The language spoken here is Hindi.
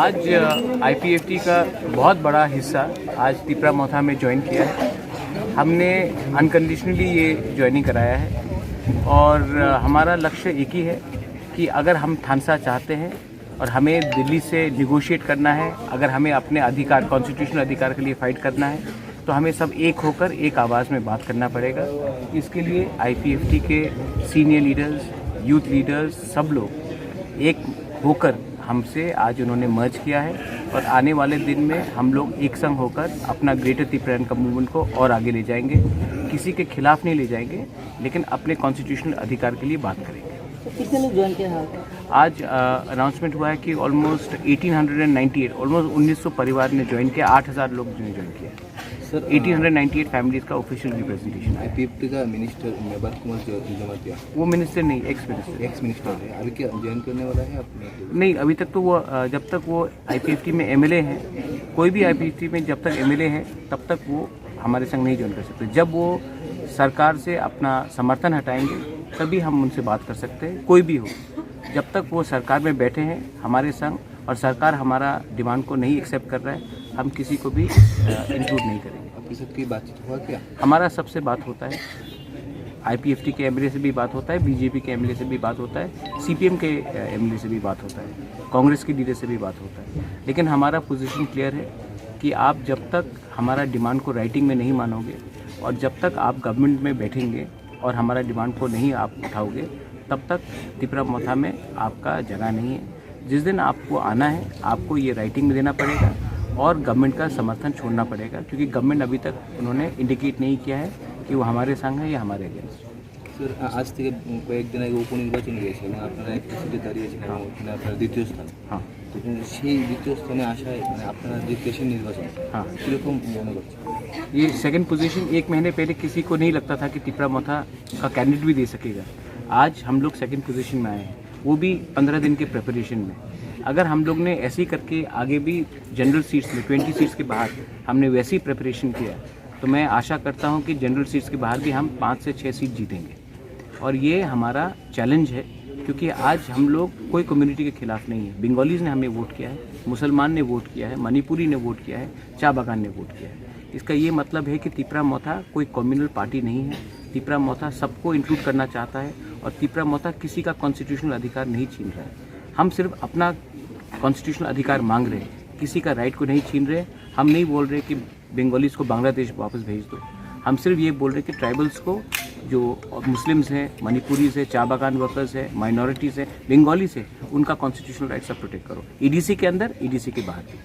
आज आईपीएफटी का बहुत बड़ा हिस्सा आज तिपरा मोथा में ज्वाइन किया है। हमने अनकंडीशनली ये ज्वाइनिंग कराया है और हमारा लक्ष्य एक ही है कि अगर हम थानसा चाहते हैं और हमें दिल्ली से निगोशिएट करना है, अगर हमें अपने अधिकार कॉन्स्टिट्यूशनल अधिकार के लिए फाइट करना है, तो हमें सब एक होकर एक आवाज़ में बात करना पड़ेगा। इसके लिए आईपीएफटी के सीनियर लीडर्स, यूथ लीडर्स, सब लोग एक होकर हमसे आज उन्होंने मर्ज किया है और आने वाले दिन में हम लोग एक संग होकर अपना ग्रेटर त्रिपुरा का मूवमेंट को और आगे ले जाएंगे। किसी के खिलाफ नहीं ले जाएंगे, लेकिन अपने कॉन्स्टिट्यूशनल अधिकार के लिए बात करेंगे। तो कितने लोग ज्वाइन किया? आज अनाउंसमेंट हुआ है कि ऑलमोस्ट 1898 ऑलमोस्ट 1900 परिवार ने ज्वाइन किया, 8000 लोग ने ज्वाइन किया। सर 1898 फैमिलीज का ऑफिशियल रिप्रेजेंटेशन है। आईपीएफटी का मिनिस्टर मेहबाब कुमार जमातिया, वो मिनिस्टर नहीं, एक्स मिनिस्टर है, अभी क्या ज्वाइन करने वाला है अपने? नहीं, अभी तक तो वो जब तक वो आईपीएफटी में एमएलए हैं, कोई भी आईपीएफटी में जब तक एमएलए हैं तब तक वो हमारे संग नहीं ज्वाइन कर सकते। जब वो सरकार से अपना समर्थन हटाएंगे तभी हम उनसे बात कर सकते हैं, कोई भी हो। जब तक वो सरकार में बैठे हैं हमारे संग और सरकार हमारा डिमांड को नहीं एक्सेप्ट कर रहा है, हम किसी को भी इंक्लूड नहीं करेंगे। आपकी सबकी बातचीत हुआ क्या? हमारा सबसे बात होता है, आईपीएफटी के एमएलए से भी बात होता है, बीजेपी के एमएलए से भी बात होता है, सीपीएम के एमएलए से भी बात होता है, कांग्रेस की लीडर से भी बात होता है। लेकिन हमारा पोजीशन क्लियर है कि आप जब तक हमारा डिमांड को राइटिंग में नहीं मानोगे और जब तक आप गवर्नमेंट में बैठेंगे और हमारा डिमांड को नहीं आप उठाओगे, तब तक तिपरा मोथा में आपका जगह नहीं है। जिस दिन आपको आना है, आपको ये राइटिंग में देना पड़ेगा और गवर्नमेंट का समर्थन छोड़ना पड़ेगा, क्योंकि गवर्नमेंट अभी तक उन्होंने इंडिकेट नहीं किया है कि वो हमारे संग है या हमारे अगेंस्ट। सर आज থেকে কয়েকদিন আগে উপনির্বাচন গিয়েছে এবং আপনারা একটা সিটে দাঁড়িয়েছিলেন এবং ওখানে আপনারা দ্বিতীয় স্থান। हाँ তো সেই দ্বিতীয় স্থানে আসায় মানে আপনারা যে দেশের নির্বাচন हाँ, কীরকম মনে করছেন? ये सेकंड पोजीशन 1 महीने पहले किसी को नहीं लगता था कि तिपरा मोथा का कैंडिडेट भी दे सकेगा। आज हम लोग सेकंड पोजीशन में आए हैं, वो भी 15 दिन के प्रिपरेशन में। अगर हम लोग ने ऐसे ही करके आगे भी जनरल सीट्स में 20 सीट्स के बाहर हमने वैसी प्रिपरेशन किया, तो मैं आशा करता हूं कि जनरल सीट्स के बाहर भी हम 5 से 6 सीट जीतेंगे। और ये हमारा चैलेंज है, क्योंकि आज हम लोग कोई कम्युनिटी के खिलाफ नहीं है। बंगालीज़ ने हमें वोट किया है, मुसलमान ने वोट किया है, मणिपुरी ने वोट किया है, चा बागान ने वोट किया है। इसका ये मतलब है कि तिपरा मोथा कोई कम्युनल पार्टी नहीं है। तिपरा मोथा सबको इंक्लूड करना चाहता है और तिपरा मोथा किसी का कॉन्स्टिट्यूशनल अधिकार नहीं छीन रहा है। हम सिर्फ अपना कॉन्स्टिट्यूशनल अधिकार मांग रहे हैं, किसी का राइट को नहीं छीन रहे। हम नहीं बोल रहे कि बंगालीज़ को बांग्लादेश वापस भेज दो। हम सिर्फ ये बोल रहे कि ट्राइबल्स को, जो मुस्लिम्स हैं, मणिपुरीज है, चा बागान वर्कर्स है, माइनॉरिटीज़ है, बंगालीज है, उनका कॉन्स्टिट्यूशनल राइट सब प्रोटेक्ट करो, ईडीसी के अंदर, ईडीसी के बाहर भी।